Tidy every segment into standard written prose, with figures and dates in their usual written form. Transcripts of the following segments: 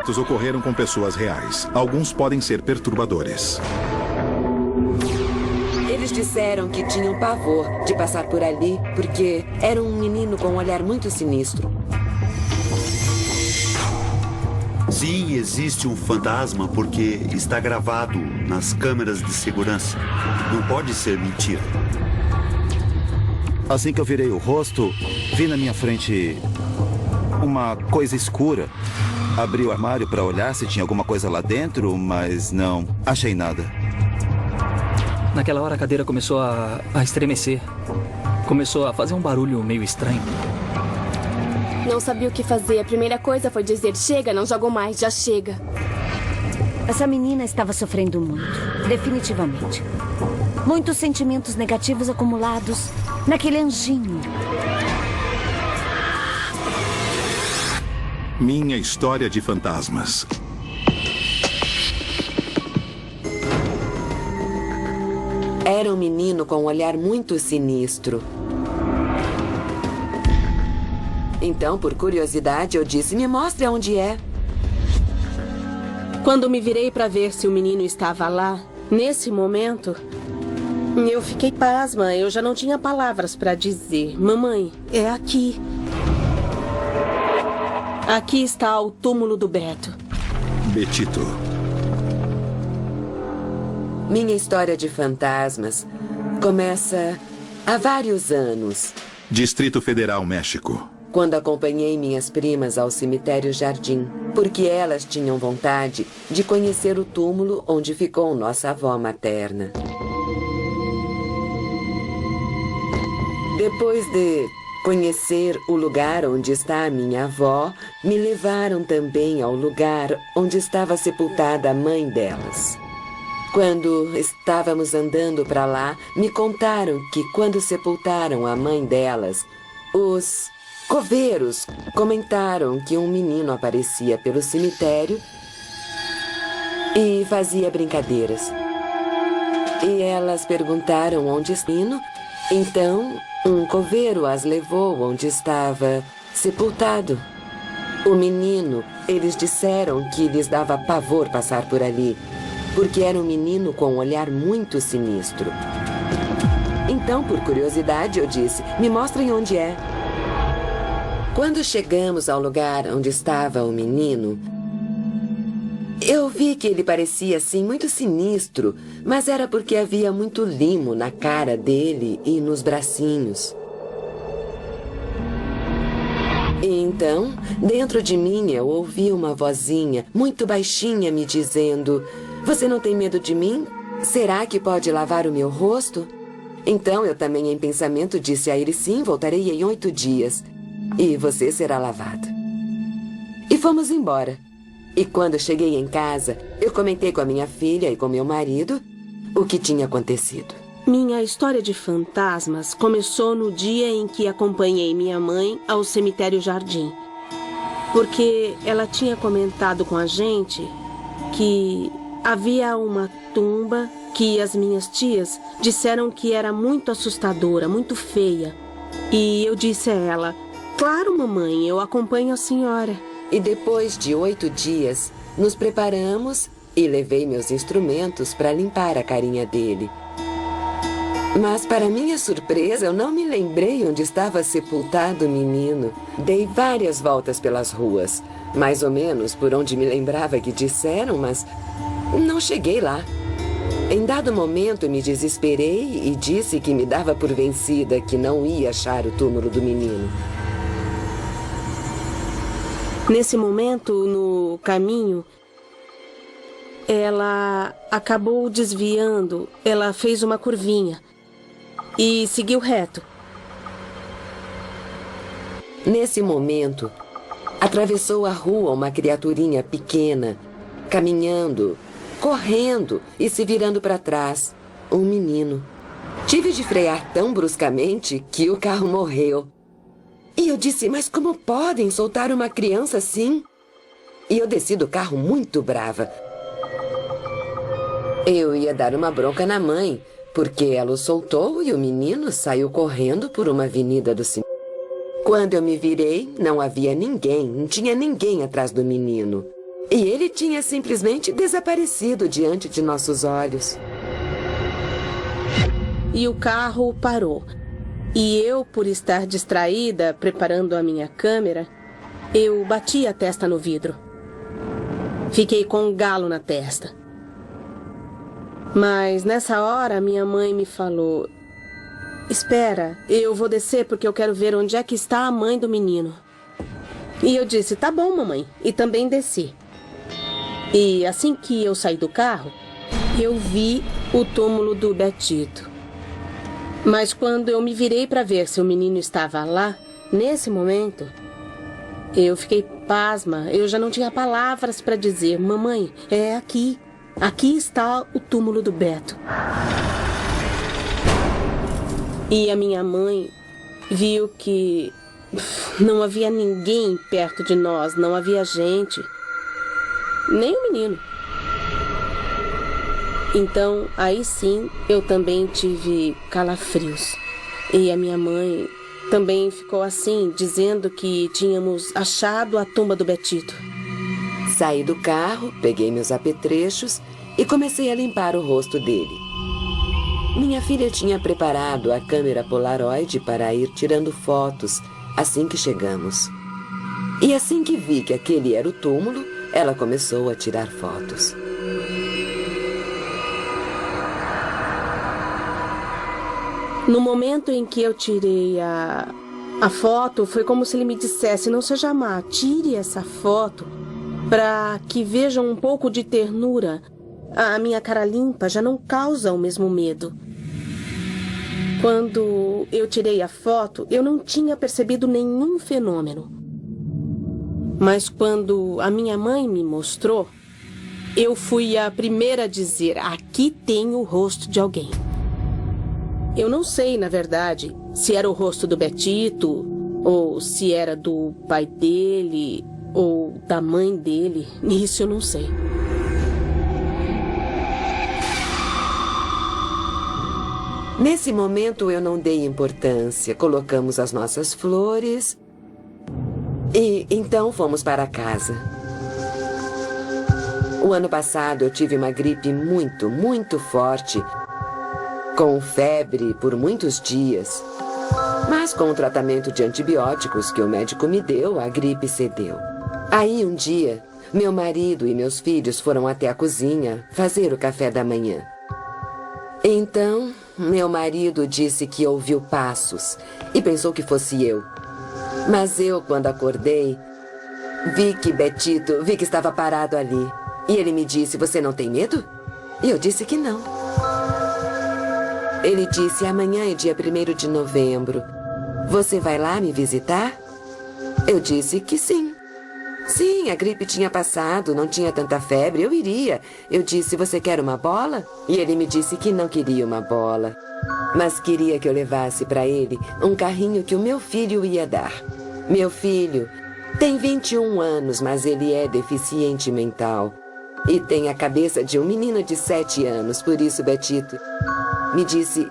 fatos ocorreram com pessoas reais. Alguns podem ser perturbadores. Eles disseram que tinham pavor de passar por ali porque era um menino com um olhar muito sinistro. Sim, existe um fantasma porque está gravado nas câmeras de segurança. Não pode ser mentira. Assim que eu virei o rosto, vi na minha frente uma coisa escura. Abri o armário para olhar se tinha alguma coisa lá dentro, mas não achei nada. Naquela hora a cadeira começou a estremecer. Começou a fazer um barulho meio estranho. Não sabia o que fazer. A primeira coisa foi dizer, chega, não jogo mais, já chega. Essa menina estava sofrendo muito, definitivamente. Muitos sentimentos negativos acumulados naquele anjinho. Minha história de fantasmas. Era um menino com um olhar muito sinistro. Então, por curiosidade, eu disse, me mostre onde é. Quando me virei para ver se o menino estava lá, nesse momento, eu fiquei pasma. Eu já não tinha palavras para dizer. Mamãe, é aqui. Aqui está o túmulo do Beto. Betito. Minha história de fantasmas começa há vários anos. Distrito Federal, México. Quando acompanhei minhas primas ao cemitério Jardim, porque elas tinham vontade de conhecer o túmulo onde ficou nossa avó materna. Depois de conhecer o lugar onde está a minha avó, me levaram também ao lugar onde estava sepultada a mãe delas. Quando estávamos andando para lá, me contaram que quando sepultaram a mãe delas, os coveiros comentaram que um menino aparecia pelo cemitério e fazia brincadeiras. E elas perguntaram onde está o menino. Então, um coveiro as levou onde estava sepultado. O menino, eles disseram que lhes dava pavor passar por ali, porque era um menino com um olhar muito sinistro. Então, por curiosidade, eu disse, me mostrem onde é. Quando chegamos ao lugar onde estava o menino, eu vi que ele parecia, assim, muito sinistro, mas era porque havia muito limo na cara dele e nos bracinhos. E então, dentro de mim, eu ouvi uma vozinha muito baixinha me dizendo, você não tem medo de mim? Será que pode lavar o meu rosto? Então, eu também em pensamento disse a ele, sim, voltarei em 8 dias. E você será lavado. E fomos embora. E quando cheguei em casa, eu comentei com a minha filha e com meu marido o que tinha acontecido. Minha história de fantasmas começou no dia em que acompanhei minha mãe ao cemitério Jardim. Porque ela tinha comentado com a gente que havia uma tumba que as minhas tias disseram que era muito assustadora, muito feia. E eu disse a ela, claro, mamãe, eu acompanho a senhora. E depois de 8 dias, nos preparamos e levei meus instrumentos para limpar a carinha dele. Mas, para minha surpresa, eu não me lembrei onde estava sepultado o menino. Dei várias voltas pelas ruas, mais ou menos por onde me lembrava que disseram, mas não cheguei lá. Em dado momento, me desesperei e disse que me dava por vencida, que não ia achar o túmulo do menino. Nesse momento, no caminho, ela acabou desviando, ela fez uma curvinha e seguiu reto. Nesse momento, atravessou a rua uma criaturinha pequena, caminhando, correndo e se virando para trás. Um menino. Tive de frear tão bruscamente que o carro morreu. E eu disse, mas como podem soltar uma criança assim? E eu desci do carro muito brava. Eu ia dar uma bronca na mãe, porque ela o soltou e o menino saiu correndo por uma avenida do cemitério. Quando eu me virei, não havia ninguém, não tinha ninguém atrás do menino. E ele tinha simplesmente desaparecido diante de nossos olhos. E o carro parou. E eu, por estar distraída, preparando a minha câmera, eu bati a testa no vidro. Fiquei com um galo na testa. Mas nessa hora, minha mãe me falou: espera, eu vou descer porque eu quero ver onde é que está a mãe do menino. E eu disse: tá bom, mamãe. E também desci. E assim que eu saí do carro, eu vi o túmulo do Betito. Mas quando eu me virei para ver se o menino estava lá, nesse momento, eu fiquei pasma. Eu já não tinha palavras para dizer: mamãe, é aqui. Aqui está o túmulo do Beto. E a minha mãe viu que não havia ninguém perto de nós, não havia gente, nem o menino. Então, aí sim, eu também tive calafrios. E a minha mãe também ficou assim, dizendo que tínhamos achado a tumba do Betito. Saí do carro, peguei meus apetrechos e comecei a limpar o rosto dele. Minha filha tinha preparado a câmera Polaroid para ir tirando fotos assim que chegamos. E assim que vi que aquele era o túmulo, ela começou a tirar fotos. No momento em que eu tirei a foto, foi como se ele me dissesse: não seja má, tire essa foto para que vejam um pouco de ternura. A minha cara limpa já não causa o mesmo medo. Quando eu tirei a foto, eu não tinha percebido nenhum fenômeno. Mas quando a minha mãe me mostrou, eu fui a primeira a dizer: aqui tem o rosto de alguém. Eu não sei, na verdade, se era o rosto do Betito, ou se era do pai dele, ou da mãe dele. Isso eu não sei. Nesse momento eu não dei importância. Colocamos as nossas flores e então fomos para casa. O ano passado eu tive uma gripe muito, muito forte, com febre por muitos dias. Mas com o tratamento de antibióticos que o médico me deu, a gripe cedeu. Aí um dia, meu marido e meus filhos foram até a cozinha fazer o café da manhã. Então, meu marido disse que ouviu passos e pensou que fosse eu. Mas eu, quando acordei, vi que estava parado ali. E ele me disse: você não tem medo? E eu disse que não. Ele disse: amanhã é dia 1º de novembro. Você vai lá me visitar? Eu disse que sim. Sim, a gripe tinha passado, não tinha tanta febre, eu iria. Eu disse: você quer uma bola? E ele me disse que não queria uma bola, mas queria que eu levasse para ele um carrinho que o meu filho ia dar. Meu filho tem 21 anos, mas ele é deficiente mental. E tem a cabeça de um menino de 7 anos, por isso Betito me disse: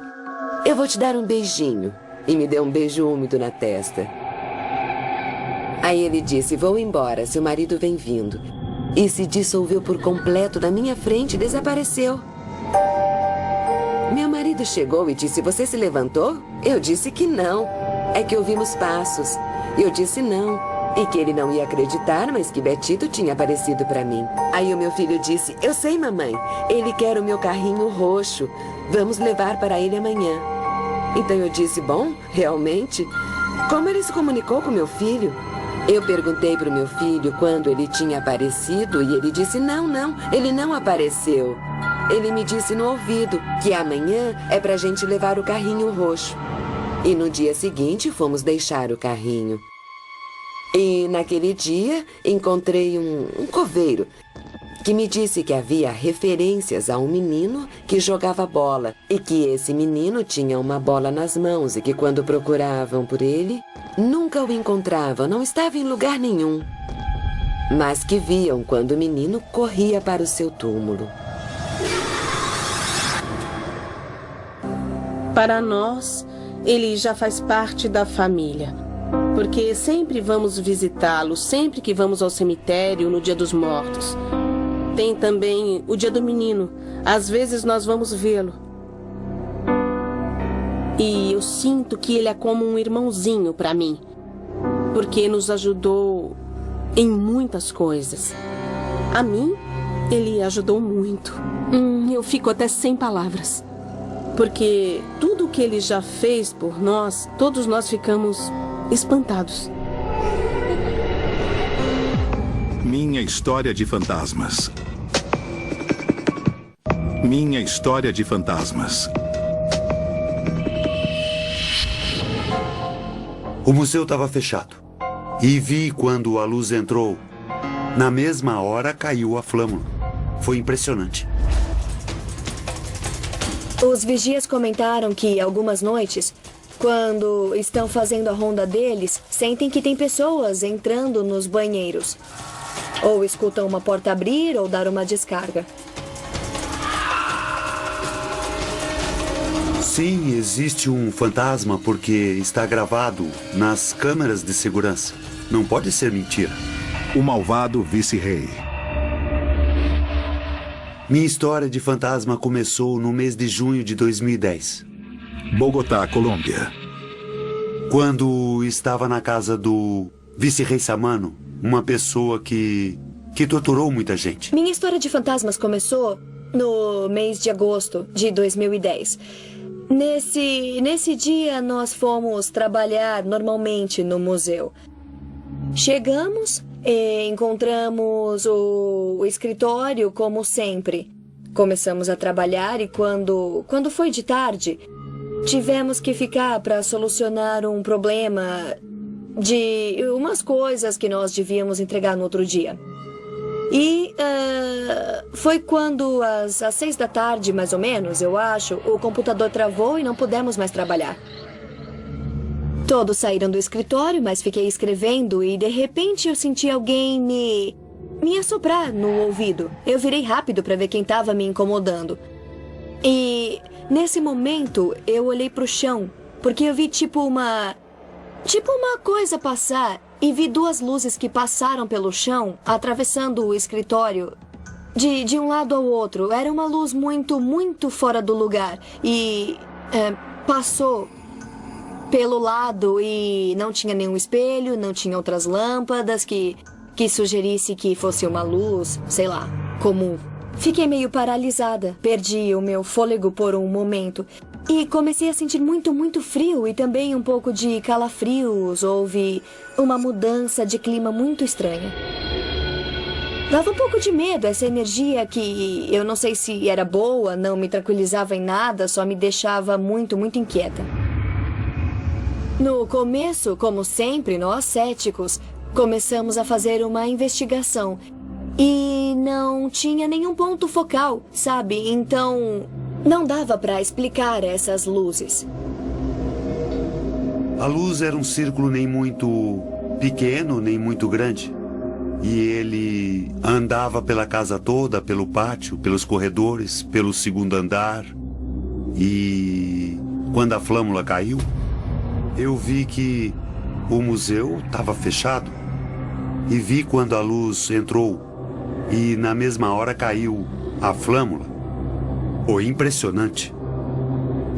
eu vou te dar um beijinho. E me deu um beijo úmido na testa. Aí ele disse: vou embora, seu marido vem vindo. E se dissolveu por completo na minha frente e desapareceu. Meu marido chegou e disse: você se levantou? Eu disse que não. É que ouvimos passos. Eu disse não. E que ele não ia acreditar, mas que Betito tinha aparecido para mim. Aí o meu filho disse: eu sei, mamãe. Ele quer o meu carrinho roxo. Vamos levar para ele amanhã. Então eu disse: bom, realmente? Como ele se comunicou com meu filho? Eu perguntei para o meu filho quando ele tinha aparecido e ele disse: não, ele não apareceu. Ele me disse no ouvido que amanhã é para a gente levar o carrinho roxo. E no dia seguinte fomos deixar o carrinho. E naquele dia encontrei um coveiro que me disse que havia referências a um menino que jogava bola e que esse menino tinha uma bola nas mãos e que quando procuravam por ele, nunca o encontravam, não estava em lugar nenhum. Mas que viam quando o menino corria para o seu túmulo. Para nós, ele já faz parte da família. Porque sempre vamos visitá-lo, sempre que vamos ao cemitério no Dia dos Mortos. Tem também o Dia do Menino. Às vezes nós vamos vê-lo. E eu sinto que ele é como um irmãozinho para mim. Porque nos ajudou em muitas coisas. A mim, ele ajudou muito. Eu fico até sem palavras. Porque tudo o que ele já fez por nós, todos nós ficamos espantados. Minha história de fantasmas. Minha história de fantasmas. O museu estava fechado. E vi quando a luz entrou. Na mesma hora caiu a flâmula. Foi impressionante. Os vigias comentaram que algumas noites, quando estão fazendo a ronda deles, sentem que tem pessoas entrando nos banheiros. Ou escutam uma porta abrir ou dar uma descarga. Sim, existe um fantasma porque está gravado nas câmeras de segurança. Não pode ser mentira. O malvado vice-rei. Minha história de fantasma começou no mês de junho de 2010. Bogotá, Colômbia. Quando estava na casa do vice-rei Samano, uma pessoa que torturou muita gente. Minha história de fantasmas começou no mês de agosto de 2010. Nesse dia, nós fomos trabalhar normalmente no museu. Chegamos e encontramos o escritório como sempre. Começamos a trabalhar e quando foi de tarde, tivemos que ficar para solucionar um problema de umas coisas que nós devíamos entregar no outro dia. E foi quando, às 6 da tarde, mais ou menos, eu acho, o computador travou e não pudemos mais trabalhar. Todos saíram do escritório, mas fiquei escrevendo e, de repente, eu senti alguém me assoprar no ouvido. Eu virei rápido para ver quem estava me incomodando. E, nesse momento, eu olhei para o chão, porque eu vi tipo uma coisa passar e vi duas luzes que passaram pelo chão, atravessando o escritório de um lado ao outro. Era uma luz muito, muito fora do lugar e passou pelo lado e não tinha nenhum espelho, não tinha outras lâmpadas que sugerisse que fosse uma luz, sei lá, comum. Fiquei meio paralisada, perdi o meu fôlego por um momento e comecei a sentir muito, muito frio e também um pouco de calafrios. Houve uma mudança de clima muito estranha. Dava um pouco de medo, essa energia que eu não sei se era boa, não me tranquilizava em nada, só me deixava muito, muito inquieta. No começo, como sempre, nós céticos, começamos a fazer uma investigação. E não tinha nenhum ponto focal, sabe? Então, não dava para explicar essas luzes. A luz era um círculo nem muito pequeno, nem muito grande. E ele andava pela casa toda, pelo pátio, pelos corredores, pelo segundo andar. E quando a flâmula caiu, eu vi que o museu estava fechado. E vi quando a luz entrou e na mesma hora caiu a flâmula. Foi impressionante.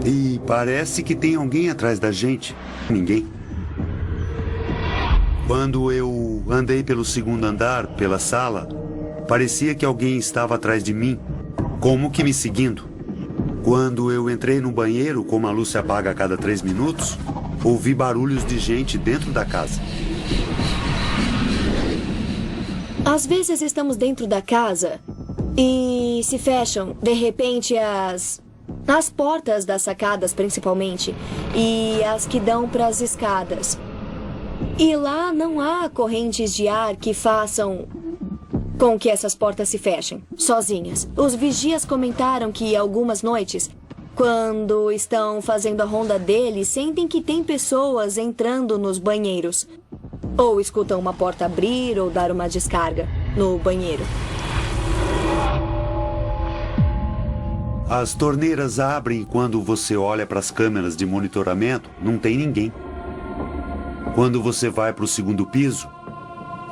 E parece que tem alguém atrás da gente. Ninguém. Quando eu andei pelo segundo andar, pela sala, parecia que alguém estava atrás de mim, como que me seguindo. Quando eu entrei no banheiro, como a luz se apaga a cada 3 minutos, ouvi barulhos de gente dentro da casa. Às vezes estamos dentro da casa e se fecham, de repente, as portas das sacadas, principalmente, e as que dão para as escadas. E lá não há correntes de ar que façam com que essas portas se fechem, sozinhas. Os vigias comentaram que algumas noites, quando estão fazendo a ronda deles, sentem que tem pessoas entrando nos banheiros. Ou escutam uma porta abrir ou dar uma descarga no banheiro. As torneiras abrem quando você olha para as câmeras de monitoramento, não tem ninguém. Quando você vai para o segundo piso,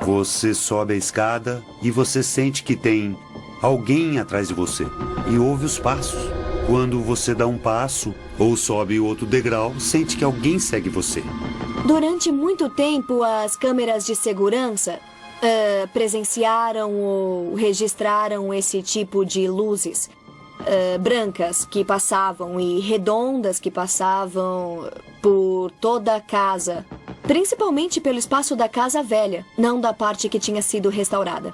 você sobe a escada e você sente que tem alguém atrás de você e ouve os passos. Quando você dá um passo ou sobe outro degrau, sente que alguém segue você. Durante muito tempo, as câmeras de segurança presenciaram ou registraram esse tipo de luzes brancas que passavam e redondas que passavam por toda a casa, principalmente pelo espaço da casa velha, não da parte que tinha sido restaurada.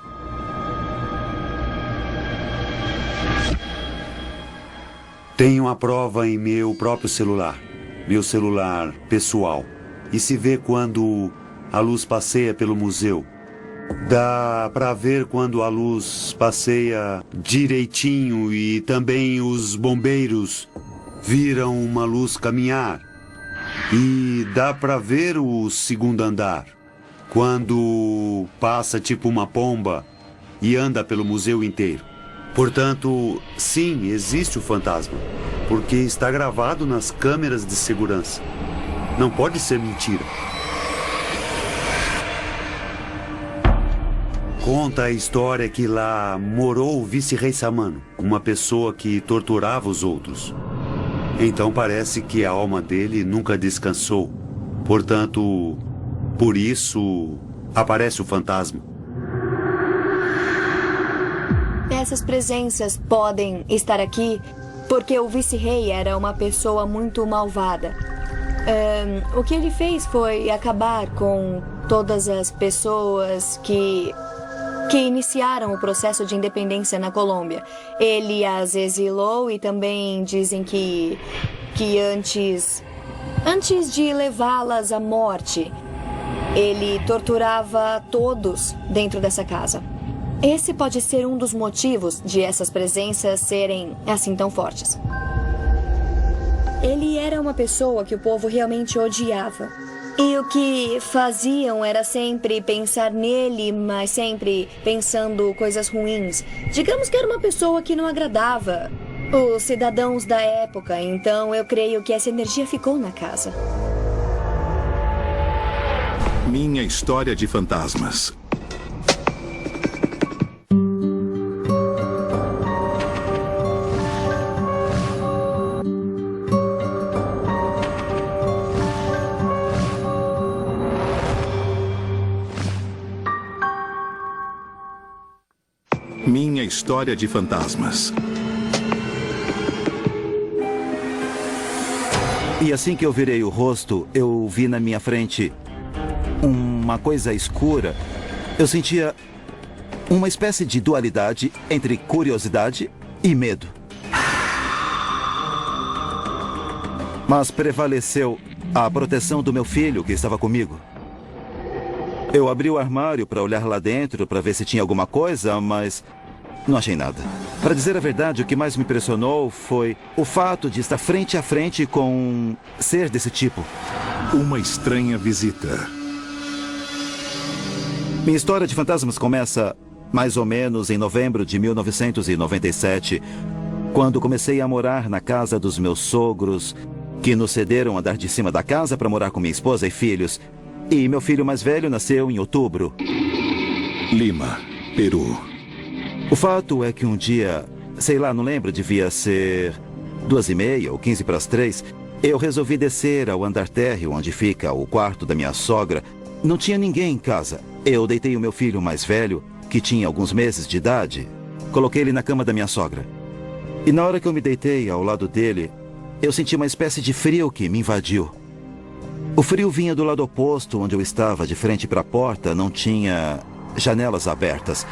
Tenho a prova em meu próprio celular, meu celular pessoal, e se vê quando a luz passeia pelo museu. Dá para ver quando a luz passeia direitinho e também os bombeiros viram uma luz caminhar. E dá para ver o segundo andar, quando passa tipo uma pomba e anda pelo museu inteiro. Portanto, sim, existe o fantasma, porque está gravado nas câmeras de segurança. Não pode ser mentira. Conta a história que lá morou o vice-rei Samano, uma pessoa que torturava os outros. Então parece que a alma dele nunca descansou. Portanto, por isso aparece o fantasma. Essas presenças podem estar aqui porque o vice-rei era uma pessoa muito malvada. O que ele fez foi acabar com todas as pessoas que iniciaram o processo de independência na Colômbia. Ele as exilou e também dizem que antes de levá-las à morte, ele torturava todos dentro dessa casa. Esse pode ser um dos motivos de essas presenças serem assim tão fortes. Ele era uma pessoa que o povo realmente odiava. E o que faziam era sempre pensar nele, mas sempre pensando coisas ruins. Digamos que era uma pessoa que não agradava os cidadãos da época, então eu creio que essa energia ficou na casa. Minha história de fantasmas. Minha história de fantasmas. E assim que eu virei o rosto, eu vi na minha frente uma coisa escura. Eu sentia uma espécie de dualidade entre curiosidade e medo. Mas prevaleceu a proteção do meu filho que estava comigo. Eu abri o armário para olhar lá dentro, para ver se tinha alguma coisa, mas não achei nada. Para dizer a verdade, o que mais me impressionou foi o fato de estar frente a frente com um ser desse tipo. Uma estranha visita. Minha história de fantasmas começa mais ou menos em novembro de 1997, quando comecei a morar na casa dos meus sogros, que nos cederam o andar de cima da casa para morar com minha esposa e filhos. E meu filho mais velho nasceu em outubro. Lima, Peru. O fato é que um dia, sei lá, não lembro, devia ser 2:30 ou 2:45, eu resolvi descer ao andar térreo onde fica o quarto da minha sogra. Não tinha ninguém em casa. Eu deitei o meu filho mais velho, que tinha alguns meses de idade, coloquei ele na cama da minha sogra. E na hora que eu me deitei ao lado dele, eu senti uma espécie de frio que me invadiu. O frio vinha do lado oposto, onde eu estava, de frente para a porta, não tinha janelas abertas.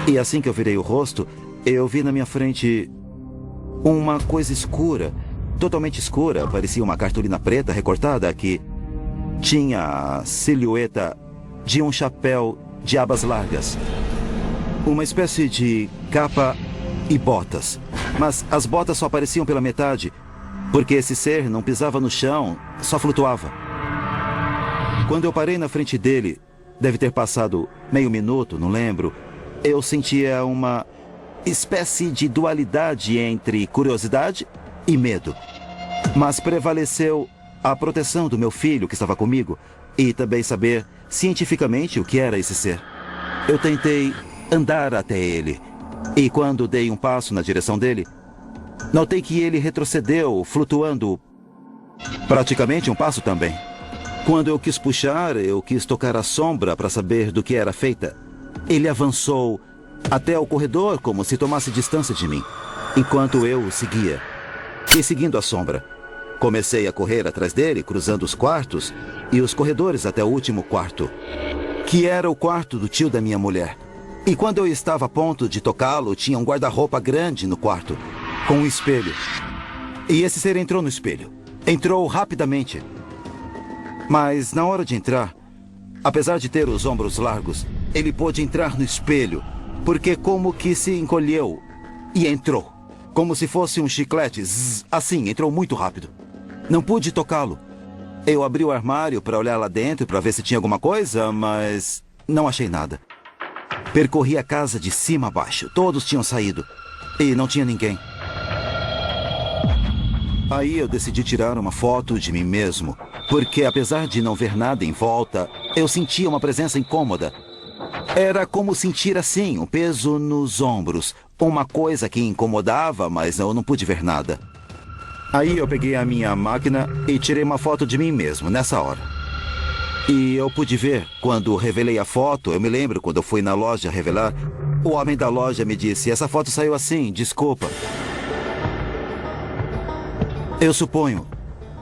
E assim que eu virei o rosto, eu vi na minha frente uma coisa escura, totalmente escura, parecia uma cartolina preta recortada que tinha a silhueta de um chapéu de abas largas. Uma espécie de capa e botas. Mas as botas só apareciam pela metade, porque esse ser não pisava no chão, só flutuava. Quando eu parei na frente dele, deve ter passado meio minuto, não lembro, eu sentia uma espécie de dualidade entre curiosidade e medo. Mas prevaleceu a proteção do meu filho que estava comigo, e também saber cientificamente o que era esse ser. Eu tentei andar até ele, e quando dei um passo na direção dele, notei que ele retrocedeu, flutuando praticamente um passo também. Quando eu quis puxar, eu quis tocar a sombra para saber do que era feita. Ele avançou até o corredor como se tomasse distância de mim, enquanto eu o seguia. E seguindo a sombra, comecei a correr atrás dele, cruzando os quartos e os corredores até o último quarto, que era o quarto do tio da minha mulher. E quando eu estava a ponto de tocá-lo, tinha um guarda-roupa grande no quarto, com um espelho. E esse ser entrou no espelho. Entrou rapidamente. Mas na hora de entrar, apesar de ter os ombros largos, ele pôde entrar no espelho, porque como que se encolheu e entrou. Como se fosse um chiclete, zzz, assim, entrou muito rápido. Não pude tocá-lo. Eu abri o armário para olhar lá dentro, para ver se tinha alguma coisa, mas não achei nada. Percorri a casa de cima a baixo. Todos tinham saído. E não tinha ninguém. Aí eu decidi tirar uma foto de mim mesmo, porque apesar de não ver nada em volta, eu sentia uma presença incômoda. Era como sentir assim, um peso nos ombros. Uma coisa que incomodava, mas eu não pude ver nada. Aí eu peguei a minha máquina e tirei uma foto de mim mesmo, nessa hora. E eu pude ver, quando revelei a foto, eu me lembro quando eu fui na loja revelar, o homem da loja me disse, essa foto saiu assim, desculpa. Eu suponho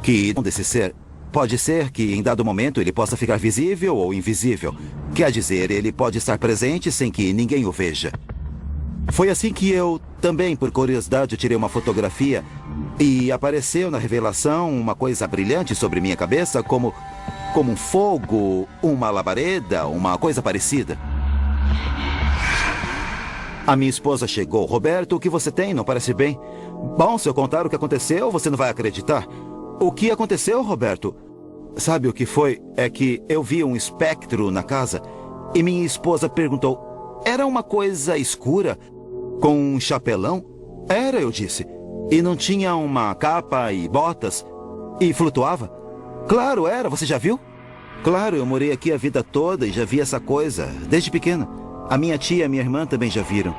que desse ser, pode ser que em dado momento ele possa ficar visível ou invisível. Quer dizer, ele pode estar presente sem que ninguém o veja. Foi assim que eu, também por curiosidade, tirei uma fotografia e apareceu na revelação uma coisa brilhante sobre minha cabeça, como um fogo, uma labareda, uma coisa parecida. A minha esposa chegou. Roberto, o que você tem? Não parece bem. Bom, se eu contar o que aconteceu, você não vai acreditar. O que aconteceu, Roberto? Sabe o que foi? É que eu vi um espectro na casa e minha esposa perguntou, era uma coisa escura? Com um chapelão? Era, eu disse. E não tinha uma capa e botas? E flutuava? Claro, era. Você já viu? Claro, eu morei aqui a vida toda e já vi essa coisa, desde pequena. A minha tia e a minha irmã também já viram.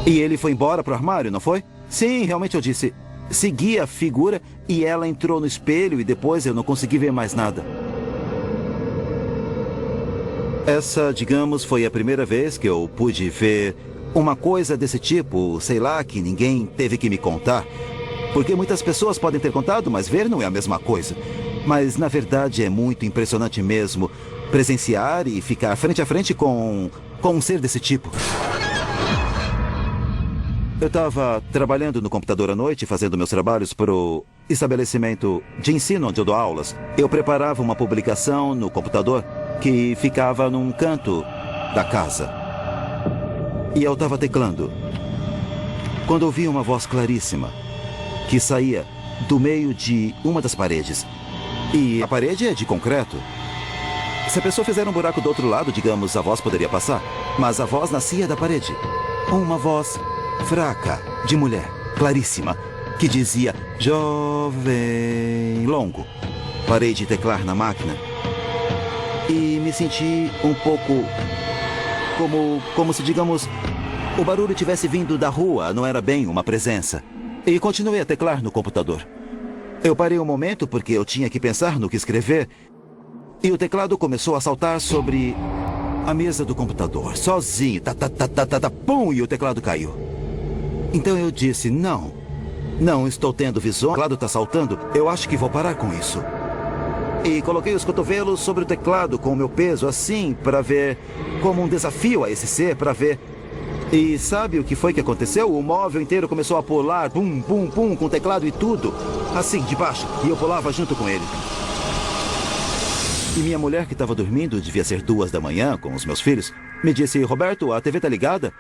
E ele foi embora pro armário, não foi? Sim, realmente eu disse. Segui a figura e ela entrou no espelho e depois eu não consegui ver mais nada. Essa, digamos, foi a primeira vez que eu pude ver uma coisa desse tipo, sei lá, que ninguém teve que me contar. Porque muitas pessoas podem ter contado, mas ver não é a mesma coisa. Mas, na verdade, é muito impressionante mesmo presenciar e ficar frente a frente com um ser desse tipo. Eu estava trabalhando no computador à noite, fazendo meus trabalhos para o estabelecimento de ensino onde eu dou aulas. Eu preparava uma publicação no computador que ficava num canto da casa. E eu estava teclando, quando ouvi uma voz claríssima que saía do meio de uma das paredes. E a parede é de concreto. Se a pessoa fizer um buraco do outro lado, digamos, a voz poderia passar. Mas a voz nascia da parede. Uma voz fraca, de mulher, claríssima, que dizia, jovem longo. Parei de teclar na máquina e me senti um pouco como se, digamos, o barulho tivesse vindo da rua, não era bem uma presença. E continuei a teclar no computador. Eu parei um momento porque eu tinha que pensar no que escrever. E o teclado começou a saltar sobre a mesa do computador, sozinho. Pum, e o teclado caiu. Então eu disse, não estou tendo visão. O teclado está saltando, eu acho que vou parar com isso. E coloquei os cotovelos sobre o teclado com o meu peso, assim, para ver, como um desafio a esse ser, para ver. E sabe o que foi que aconteceu? O móvel inteiro começou a pular, pum, pum, pum, com o teclado e tudo. Assim, de baixo, e eu pulava junto com ele. E minha mulher, que estava dormindo, devia ser 2 da manhã, com os meus filhos, me disse, Roberto, a TV tá ligada?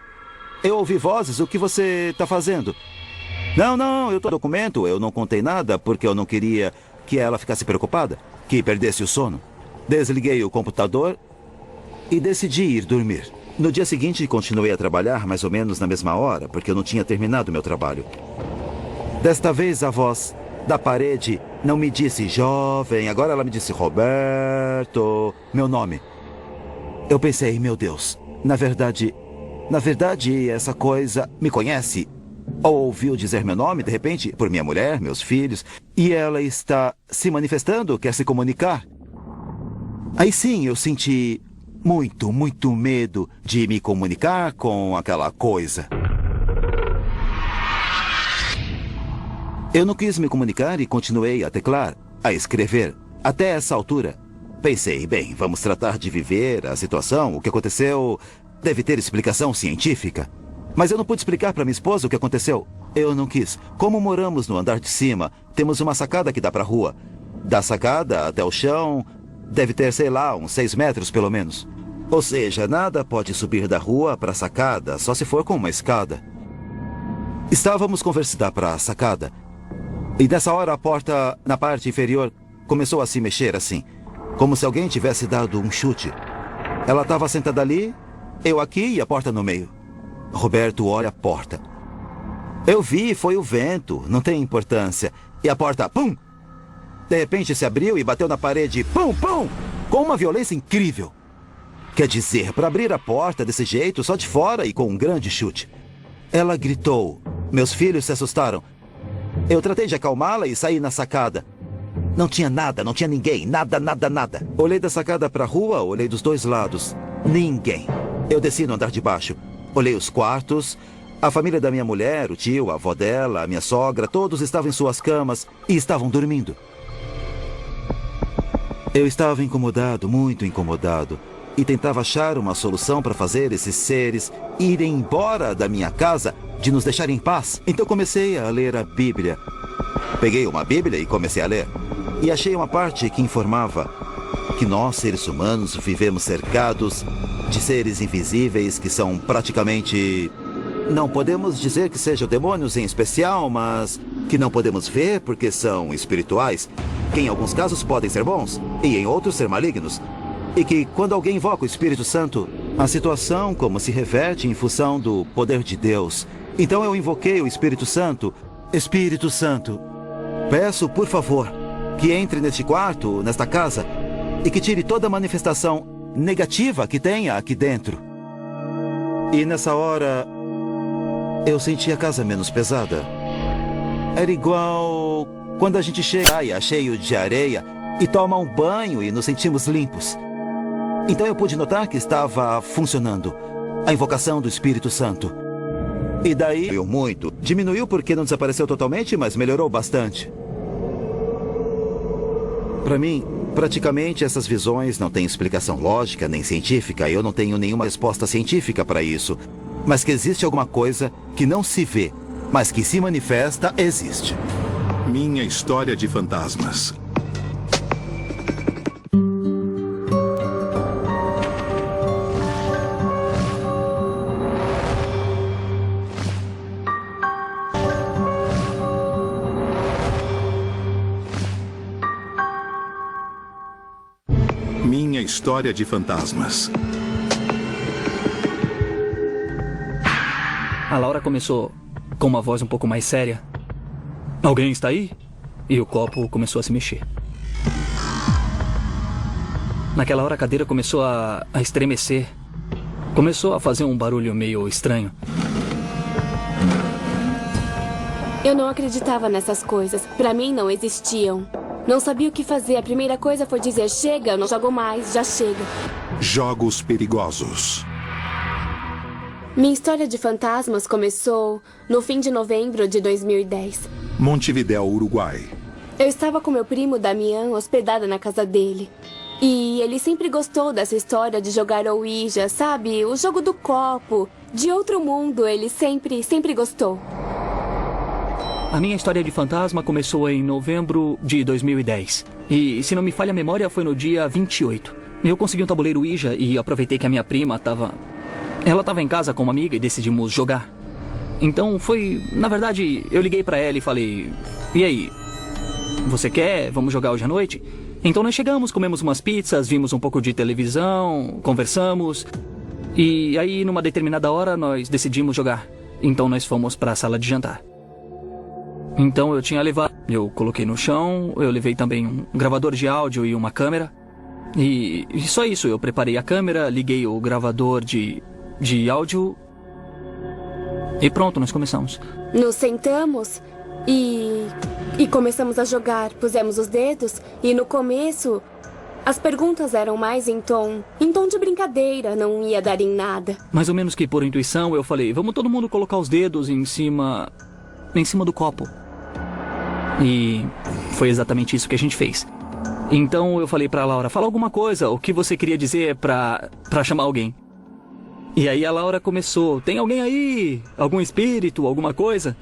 Eu ouvi vozes, o que você está fazendo? Não, eu tô no documento, eu não contei nada, porque eu não queria que ela ficasse preocupada, que perdesse o sono. Desliguei o computador e decidi ir dormir. No dia seguinte, continuei a trabalhar mais ou menos na mesma hora, porque eu não tinha terminado meu trabalho. Desta vez, a voz da parede não me disse jovem, agora ela me disse Roberto, meu nome. Eu pensei, meu Deus, na verdade, essa coisa me conhece. Ou ouviu dizer meu nome, de repente, por minha mulher, meus filhos, e ela está se manifestando, quer se comunicar. Aí sim, eu senti muito medo de me comunicar com aquela coisa. Eu não quis me comunicar e continuei a teclar, a escrever. Até essa altura, pensei, bem, vamos tratar de viver a situação. O que aconteceu deve ter explicação científica. Mas eu não pude explicar para minha esposa o que aconteceu. Eu não quis. Como moramos no andar de cima, temos uma sacada que dá para a rua. Da sacada até o chão, deve ter, sei lá, uns 6 metros pelo menos. Ou seja, nada pode subir da rua para a sacada, só se for com uma escada. Estávamos conversando para a sacada. E nessa hora a porta, na parte inferior, começou a se mexer assim, como se alguém tivesse dado um chute. Ela estava sentada ali, eu aqui e a porta no meio. Roberto olha a porta. Eu vi, foi o vento, não tem importância. E a porta, pum! De repente se abriu e bateu na parede, pum, pum! Com uma violência incrível. Quer dizer, para abrir a porta desse jeito, só de fora e com um grande chute. Ela gritou. Meus filhos se assustaram. Eu tratei de acalmá-la e saí na sacada. Não tinha nada, não tinha ninguém, nada. Olhei da sacada para a rua, olhei dos dois lados. Ninguém. Eu desci no andar de baixo. Olhei os quartos. A família da minha mulher, o tio, a avó dela, a minha sogra, todos estavam em suas camas e estavam dormindo. Eu estava incomodado, muito incomodado, e tentava achar uma solução para fazer esses seres irem embora da minha casa, de nos deixar em paz. Então comecei a ler a Bíblia. Peguei uma Bíblia e comecei a ler. E achei uma parte que informava que nós, seres humanos, vivemos cercados de seres invisíveis que são praticamente... Não podemos dizer que sejam demônios em especial, mas que não podemos ver porque são espirituais, que em alguns casos podem ser bons e em outros ser malignos. E que quando alguém invoca o Espírito Santo, a situação como se reverte em função do poder de Deus. Então eu invoquei o Espírito Santo. Espírito Santo, peço, por favor, que entre neste quarto, nesta casa, e que tire toda a manifestação negativa que tenha aqui dentro. E nessa hora, eu senti a casa menos pesada. Era igual quando a gente chega cheio de areia e toma um banho e nos sentimos limpos. Então eu pude notar que estava funcionando a invocação do Espírito Santo. E daí, diminuiu porque não desapareceu totalmente, mas melhorou bastante. Para mim, praticamente essas visões não têm explicação lógica nem científica. Eu não tenho nenhuma resposta científica para isso. Mas que existe alguma coisa que não se vê, mas que se manifesta, existe. Minha história de fantasmas. Minha história de fantasmas. A Laura começou com uma voz um pouco mais séria. Alguém está aí? E o copo começou a se mexer. Naquela hora a cadeira começou a estremecer. Começou a fazer um barulho meio estranho. Eu não acreditava nessas coisas. Pra mim não existiam. Não sabia o que fazer. A primeira coisa foi dizer: chega, eu não jogo mais, já chega. Jogos perigosos. Minha história de fantasmas começou no fim de novembro de 2010. Montevidéu, Uruguai. Eu estava com meu primo Damian hospedada na casa dele. E ele sempre gostou dessa história de jogar Ouija, sabe? O jogo do copo. De outro mundo, ele sempre gostou. A minha história de fantasma começou em novembro de 2010. E, se não me falha a memória, foi no dia 28. Eu consegui um tabuleiro Ouija e aproveitei que a minha prima Ela estava em casa com uma amiga e decidimos jogar. Então foi... Na verdade, eu liguei pra ela e falei: e aí? Você quer? Vamos jogar hoje à noite? Então nós chegamos, comemos umas pizzas, vimos um pouco de televisão, conversamos. E aí, numa determinada hora, nós decidimos jogar. Então nós fomos pra sala de jantar. Então eu tinha levado Eu coloquei no chão, eu levei também um gravador de áudio e uma câmera. E só isso, eu preparei a câmera, liguei o gravador de áudio e pronto, nós começamos. Nos sentamos e começamos a jogar. Pusemos os dedos e no começo as perguntas eram mais em tom de brincadeira, não ia dar em nada. Mais ou menos que por intuição eu falei, vamos todo mundo colocar os dedos em cima do copo. E foi exatamente isso que a gente fez. Então eu falei pra Laura, fala alguma coisa, o que você queria dizer pra chamar alguém. E aí a Laura começou, tem alguém aí? Algum espírito, alguma coisa?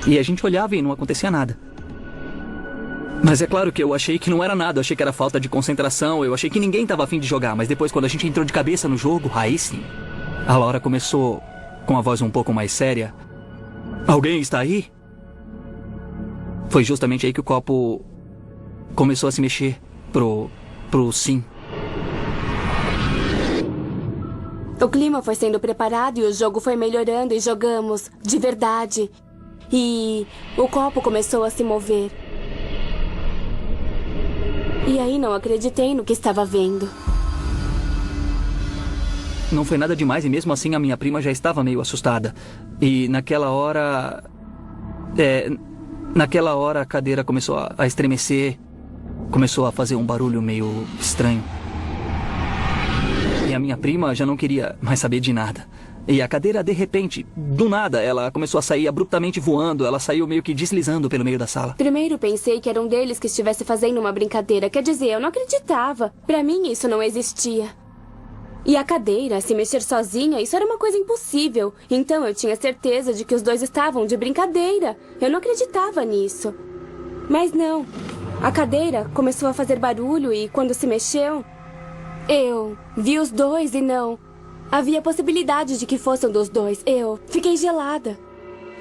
E a gente olhava e não acontecia nada. Mas é claro que eu achei que não era nada, eu achei que era falta de concentração, eu achei que ninguém estava a fim de jogar, mas depois quando a gente entrou de cabeça no jogo, aí sim. A Laura começou com a voz um pouco mais séria. Alguém está aí? Foi justamente aí que o copo começou a se mexer pro sim. O clima foi sendo preparado e o jogo foi melhorando e jogamos de verdade. E o copo começou a se mover. E aí não acreditei no que estava vendo. Não foi nada demais e mesmo assim a minha prima já estava meio assustada. E naquela hora a cadeira começou a estremecer. Começou a fazer um barulho meio estranho. E a minha prima já não queria mais saber de nada. E a cadeira, de repente, do nada, ela começou a sair abruptamente voando. Ela saiu meio que deslizando pelo meio da sala. Primeiro pensei que era um deles que estivesse fazendo uma brincadeira. Quer dizer, eu não acreditava. Pra mim, isso não existia. E a cadeira, se mexer sozinha, isso era uma coisa impossível. Então eu tinha certeza de que os dois estavam de brincadeira. Eu não acreditava nisso. Mas não. A cadeira começou a fazer barulho e quando se mexeu, eu vi os dois e não havia possibilidade de que fossem dos dois. Eu fiquei gelada.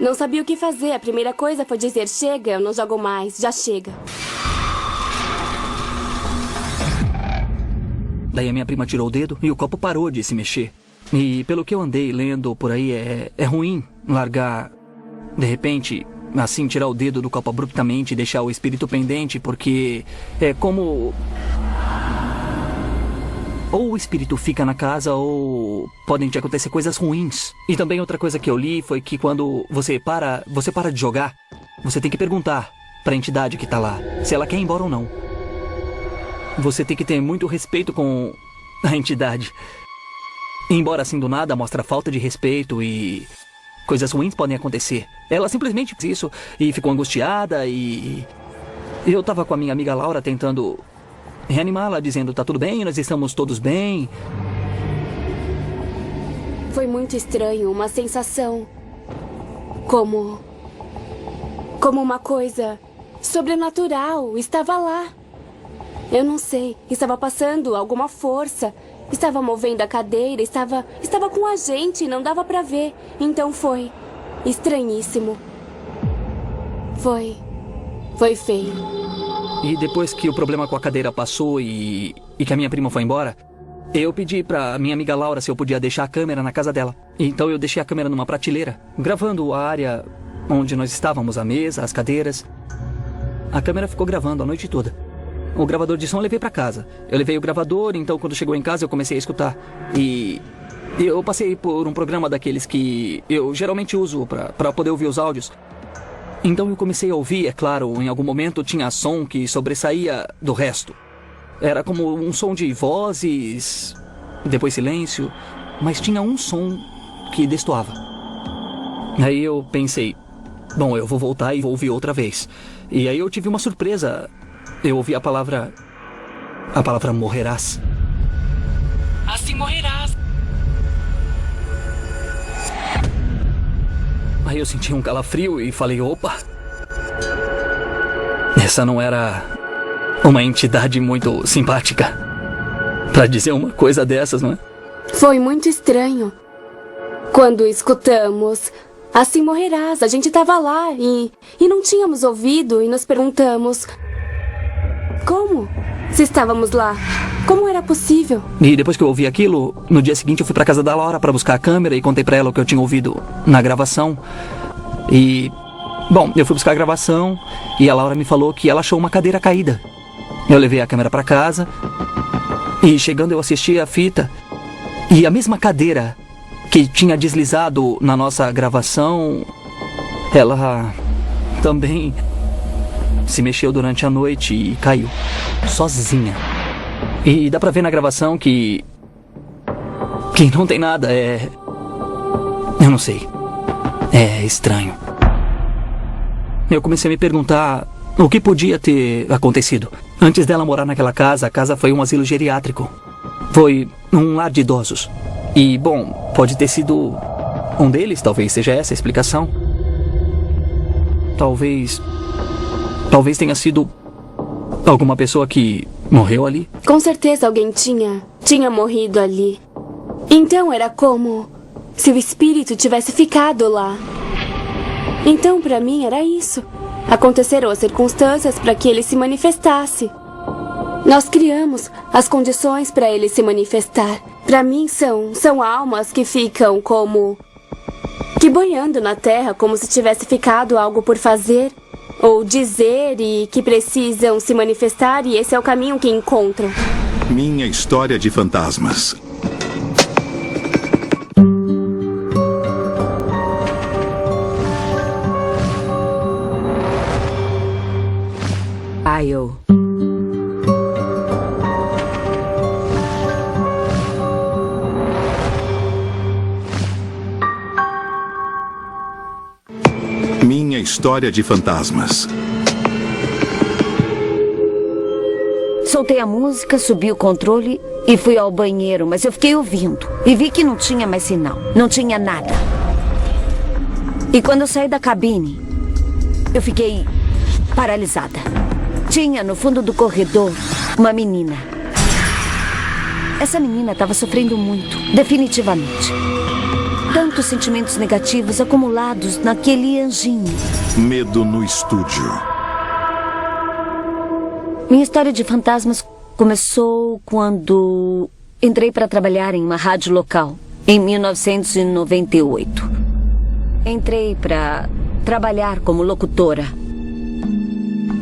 Não sabia o que fazer. A primeira coisa foi dizer, chega, eu não jogo mais, já chega. Daí a minha prima tirou o dedo e o copo parou de se mexer. E pelo que eu andei lendo por aí, é ruim largar, de repente, assim, tirar o dedo do copo abruptamente e deixar o espírito pendente, porque é como... Ou o espírito fica na casa ou podem te acontecer coisas ruins. E também outra coisa que eu li foi que quando você para de jogar, você tem que perguntar pra entidade que tá lá se ela quer ir embora ou não. Você tem que ter muito respeito com a entidade. Embora assim do nada mostra falta de respeito e coisas ruins podem acontecer. Ela simplesmente fez isso e ficou angustiada e... Eu tava com a minha amiga Laura tentando reanimá-la, dizendo, tá tudo bem, nós estamos todos bem. Foi muito estranho, uma sensação como uma coisa sobrenatural estava lá. Eu não sei, estava passando alguma força, estava movendo a cadeira, estava com a gente, não dava pra ver. Então foi estranhíssimo. Foi feio. E depois que o problema com a cadeira passou e que a minha prima foi embora, eu pedi pra minha amiga Laura se eu podia deixar a câmera na casa dela. Então eu deixei a câmera numa prateleira, gravando a área onde nós estávamos, a mesa, as cadeiras. A câmera ficou gravando a noite toda. O gravador de som eu levei pra casa. Eu levei o gravador, então quando chegou em casa eu comecei a escutar. E eu passei por um programa daqueles que eu geralmente uso pra poder ouvir os áudios. Então eu comecei a ouvir, é claro, em algum momento tinha som que sobressaía do resto. Era como um som de vozes, depois silêncio, mas tinha um som que destoava. Aí eu pensei, bom, eu vou voltar e vou ouvir outra vez. E aí eu tive uma surpresa. Eu ouvi a palavra morrerás. Assim morrerás. Aí eu senti um calafrio e falei, opa. Essa não era uma entidade muito simpática pra dizer uma coisa dessas, não é? Foi muito estranho. Quando escutamos, assim morrerás, a gente tava lá e não tínhamos ouvido e nos perguntamos... Como? Se estávamos lá, como era possível? E depois que eu ouvi aquilo, no dia seguinte eu fui pra casa da Laura pra buscar a câmera e contei pra ela o que eu tinha ouvido na gravação. E Bom, eu fui buscar a gravação e a Laura me falou que ela achou uma cadeira caída. Eu levei a câmera pra casa e chegando eu assisti a fita e a mesma cadeira que tinha deslizado na nossa gravação, ela também se mexeu durante a noite e caiu, sozinha. E dá pra ver na gravação que não tem nada, eu não sei. É estranho. Eu comecei a me perguntar o que podia ter acontecido. Antes dela morar naquela casa, a casa foi um asilo geriátrico. Foi um lar de idosos. E, bom, pode ter sido um deles, talvez seja essa a explicação. Talvez tenha sido alguma pessoa que morreu ali. Com certeza alguém tinha morrido ali. Então era como se o espírito tivesse ficado lá. Então, pra mim, era isso. Aconteceram as circunstâncias para que ele se manifestasse. Nós criamos as condições para ele se manifestar. Pra mim, são almas que ficam como que boiando na terra, como se tivesse ficado algo por fazer ou dizer e que precisam se manifestar, e esse é o caminho que encontram. Minha história de fantasmas. Eu. Minha história de fantasmas. Soltei a música, subi o controle e fui ao banheiro, mas eu fiquei ouvindo e vi que não tinha mais sinal, não tinha nada. E quando eu saí da cabine, eu fiquei paralisada. Tinha no fundo do corredor uma menina. Essa menina estava sofrendo muito, definitivamente. Tantos sentimentos negativos acumulados naquele anjinho. Medo no estúdio. Minha história de fantasmas começou quando entrei para trabalhar em uma rádio local, em 1998. Entrei para trabalhar como locutora.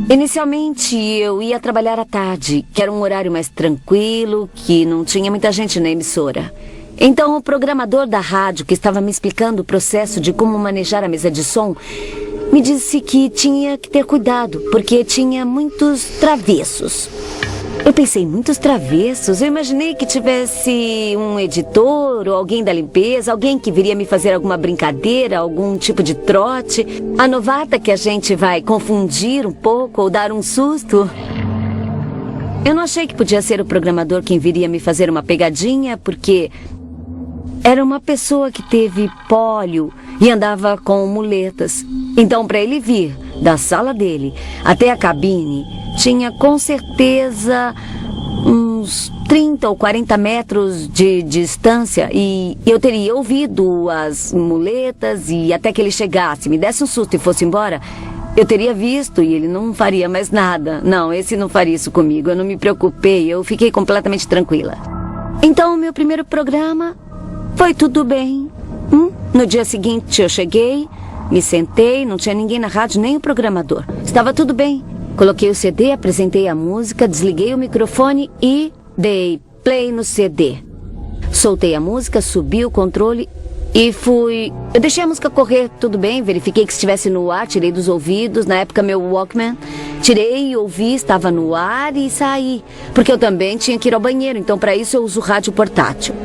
Inicialmente, eu ia trabalhar à tarde, que era um horário mais tranquilo, que não tinha muita gente na emissora. Então, o programador da rádio, que estava me explicando o processo de como manejar a mesa de som, me disse que tinha que ter cuidado, porque tinha muitos travessos. Eu pensei, muitos travessos? Eu imaginei que tivesse um editor ou alguém da limpeza, alguém que viria me fazer alguma brincadeira, algum tipo de trote. A novata que a gente vai confundir um pouco ou dar um susto. Eu não achei que podia ser o programador quem viria me fazer uma pegadinha, porque era uma pessoa que teve pólio e andava com muletas. Então, para ele vir da sala dele até a cabine, tinha com certeza uns 30 ou 40 metros de distância e eu teria ouvido as muletas e até que ele chegasse, me desse um susto e fosse embora, eu teria visto e ele não faria mais nada. Não, esse não faria isso comigo, eu não me preocupei, eu fiquei completamente tranquila. Então, o meu primeiro programa foi tudo bem. No dia seguinte eu cheguei, me sentei, não tinha ninguém na rádio, nem o programador. Estava tudo bem. Coloquei o CD, apresentei a música, desliguei o microfone e dei play no CD. Soltei a música, subi o controle e fui... Eu deixei a música correr, tudo bem, verifiquei que estivesse no ar, tirei dos ouvidos, na época meu Walkman. Tirei e ouvi, estava no ar e saí. Porque eu também tinha que ir ao banheiro, então para isso eu uso rádio portátil.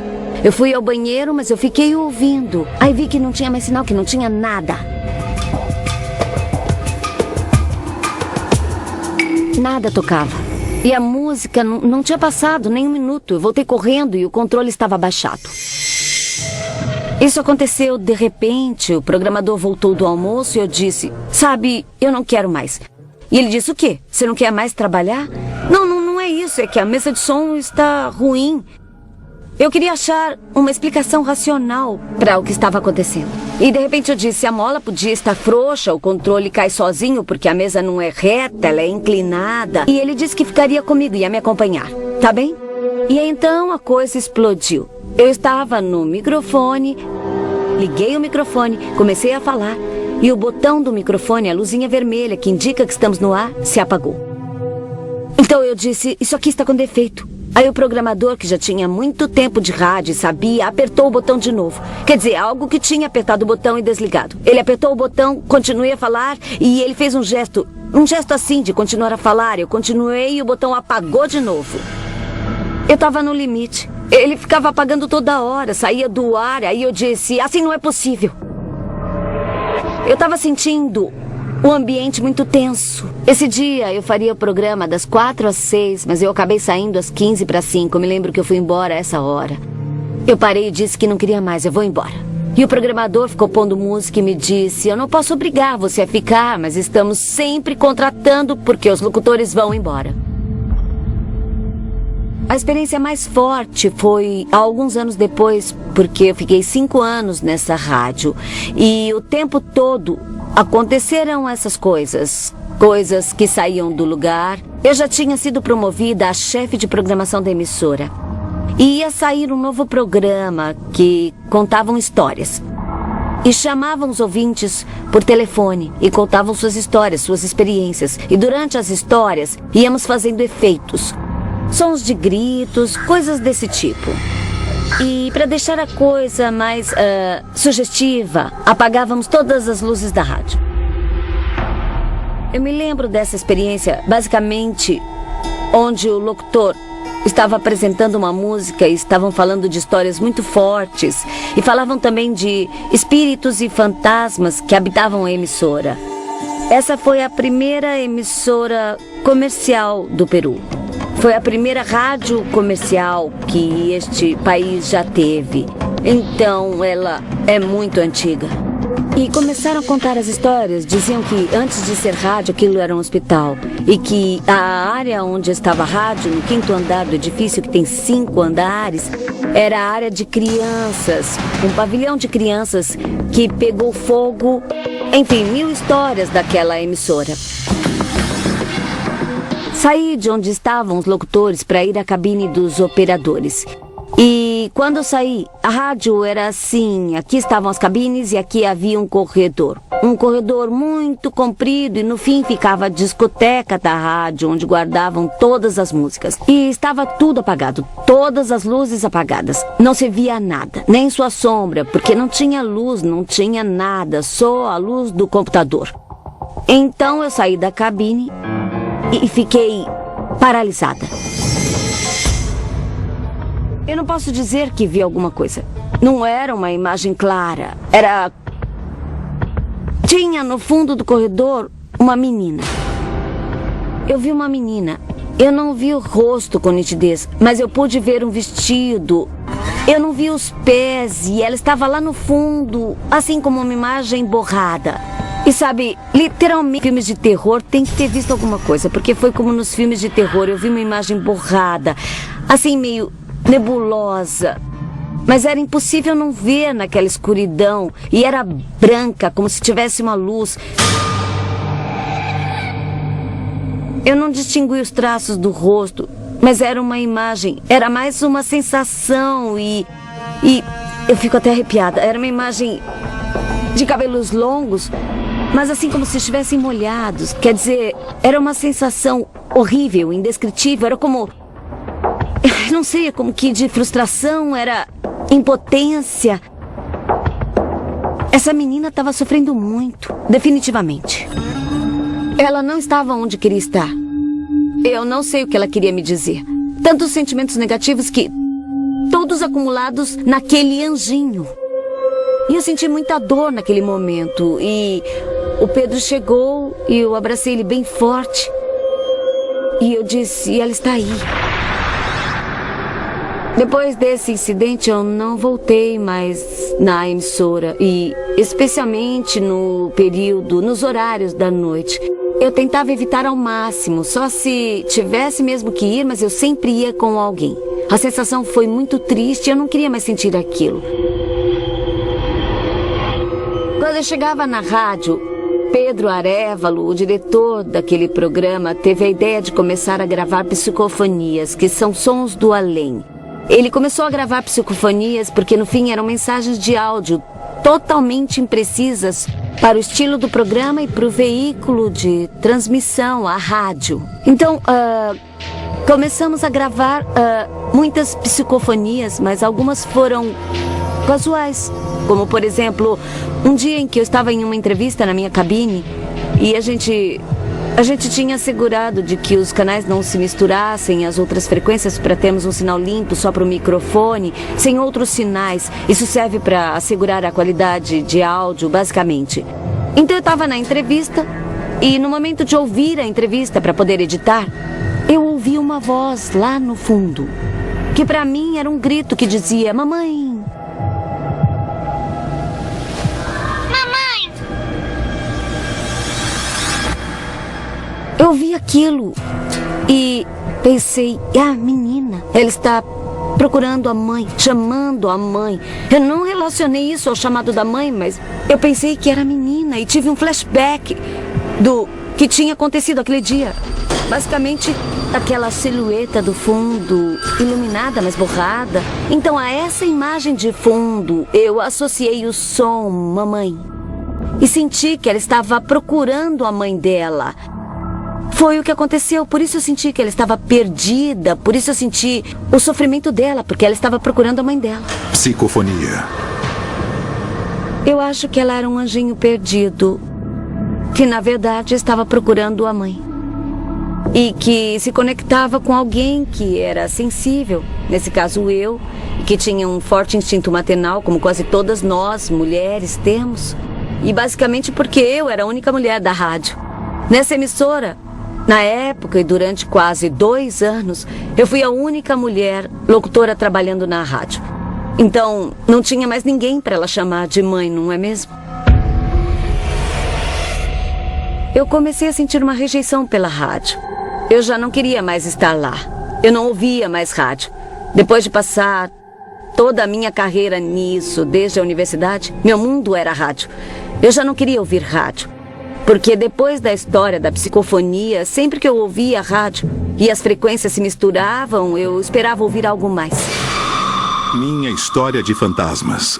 Eu fui ao banheiro, mas eu fiquei ouvindo. Aí vi que não tinha mais sinal, que não tinha nada. Nada tocava. E a música não tinha passado nem um minuto. Eu voltei correndo e o controle estava abaixado. Isso aconteceu de repente. O programador voltou do almoço e eu disse, sabe, eu não quero mais. E ele disse, o quê? Você não quer mais trabalhar? Não é isso. É que a mesa de som está ruim. Eu queria achar uma explicação racional para o que estava acontecendo. E de repente eu disse, a mola podia estar frouxa, o controle cai sozinho porque a mesa não é reta, ela é inclinada. E ele disse que ficaria comigo e ia me acompanhar, tá bem? E aí, então a coisa explodiu. Eu estava no microfone, liguei o microfone, comecei a falar. e o botão do microfone, a luzinha vermelha que indica que estamos no ar, se apagou. Então eu disse, isso aqui está com defeito. Aí o programador, que já tinha muito tempo de rádio e sabia, apertou o botão de novo. Quer dizer, algo que tinha apertado o botão e desligado. Ele apertou o botão, continuei a falar e ele fez um gesto assim de continuar a falar. Eu continuei e o botão apagou de novo. Eu estava no limite. Ele ficava apagando toda hora, saía do ar, aí eu disse, assim não é possível. Eu estava sentindo o ambiente muito tenso. Esse dia eu faria o programa das 4 às 6, mas eu acabei saindo às 15 para 5. Eu me lembro que eu fui embora a essa hora. Eu parei e disse que não queria mais, eu vou embora. E o programador ficou pondo música e me disse, eu não posso obrigar você a ficar, mas estamos sempre contratando porque os locutores vão embora. A experiência mais forte foi há alguns anos depois, porque eu fiquei 5 anos nessa rádio. E o tempo todo aconteceram essas coisas que saíam do lugar. Eu já tinha sido promovida a chefe de programação da emissora. E ia sair um novo programa que contavam histórias. E chamavam os ouvintes por telefone e contavam suas histórias, suas experiências. E durante as histórias íamos fazendo efeitos. Sons de gritos, coisas desse tipo. E para deixar a coisa mais sugestiva, apagávamos todas as luzes da rádio. Eu me lembro dessa experiência, basicamente, onde o locutor estava apresentando uma música e estavam falando de histórias muito fortes e falavam também de espíritos e fantasmas que habitavam a emissora. Essa foi a primeira emissora comercial do Peru. Foi a primeira rádio comercial que este país já teve. Então, ela é muito antiga. E começaram a contar as histórias. Diziam que antes de ser rádio, aquilo era um hospital. E que a área onde estava a rádio, no 5º andar do edifício, que tem 5 andares, era a área de crianças. Um pavilhão de crianças que pegou fogo. Enfim, 1000 histórias daquela emissora. Saí de onde estavam os locutores para ir à cabine dos operadores. E quando eu saí, a rádio era assim, aqui estavam as cabines e aqui havia um corredor. Um corredor muito comprido e no fim ficava a discoteca da rádio, onde guardavam todas as músicas. E estava tudo apagado, todas as luzes apagadas. Não se via nada, nem sua sombra, porque não tinha luz, não tinha nada, só a luz do computador. Então eu saí da cabine e fiquei paralisada. Eu não posso dizer que vi alguma coisa. Não era uma imagem clara. Tinha no fundo do corredor uma menina. Eu vi uma menina. Eu não vi o rosto com nitidez, mas eu pude ver um vestido. Eu não vi os pés e ela estava lá no fundo, assim como uma imagem borrada. E sabe, literalmente, filmes de terror tem que ter visto alguma coisa, porque foi como nos filmes de terror, eu vi uma imagem borrada, assim meio nebulosa. Mas era impossível não ver naquela escuridão, e era branca, como se tivesse uma luz. Eu não distingui os traços do rosto, mas era uma imagem, era mais uma sensação e eu fico até arrepiada. Era uma imagem de cabelos longos, mas assim como se estivessem molhados. Quer dizer, era uma sensação horrível, indescritível. Era como, não sei, como que de frustração, era impotência. Essa menina estava sofrendo muito, definitivamente. Ela não estava onde queria estar. Eu não sei o que ela queria me dizer. Tantos sentimentos negativos que todos acumulados naquele anjinho. E eu senti muita dor naquele momento. E o Pedro chegou e eu abracei ele bem forte. E eu disse, ela está aí. Depois desse incidente, eu não voltei mais na emissora. E especialmente no período, nos horários da noite. Eu tentava evitar ao máximo, só se tivesse mesmo que ir, mas eu sempre ia com alguém. A sensação foi muito triste e eu não queria mais sentir aquilo. Quando eu chegava na rádio, Pedro Arévalo, o diretor daquele programa, teve a ideia de começar a gravar psicofonias, que são sons do além. Ele começou a gravar psicofonias porque no fim eram mensagens de áudio totalmente imprecisas para o estilo do programa e para o veículo de transmissão, a rádio. Então, começamos a gravar muitas psicofonias, mas algumas foram casuais. Como, por exemplo, um dia em que eu estava em uma entrevista na minha cabine e a gente tinha assegurado de que os canais não se misturassem às outras frequências para termos um sinal limpo só para o microfone, sem outros sinais. Isso serve para assegurar a qualidade de áudio, basicamente. Então eu estava na entrevista e no momento de ouvir a entrevista para poder editar, eu ouvi uma voz lá no fundo, que para mim era um grito que dizia: mamãe. Eu vi aquilo e pensei, menina, ela está procurando a mãe, chamando a mãe. Eu não relacionei isso ao chamado da mãe, mas eu pensei que era a menina e tive um flashback do que tinha acontecido aquele dia. Basicamente, aquela silhueta do fundo, iluminada, mas borrada. Então, a essa imagem de fundo, eu associei o som mamãe. E senti que ela estava procurando a mãe dela. Foi o que aconteceu, por isso eu senti que ela estava perdida, por isso eu senti o sofrimento dela, porque ela estava procurando a mãe dela. Psicofonia. Eu acho que ela era um anjinho perdido, que na verdade estava procurando a mãe. E que se conectava com alguém que era sensível, nesse caso eu, que tinha um forte instinto maternal, como quase todas nós, mulheres, temos. E basicamente porque eu era a única mulher da rádio. Nessa emissora, na época e durante quase 2 anos, eu fui a única mulher locutora trabalhando na rádio. Então, não tinha mais ninguém para ela chamar de mãe, não é mesmo? Eu comecei a sentir uma rejeição pela rádio. Eu já não queria mais estar lá. Eu não ouvia mais rádio. Depois de passar toda a minha carreira nisso, desde a universidade, meu mundo era rádio. Eu já não queria ouvir rádio. Porque depois da história da psicofonia, sempre que eu ouvia a rádio e as frequências se misturavam, eu esperava ouvir algo mais. Minha História de Fantasmas.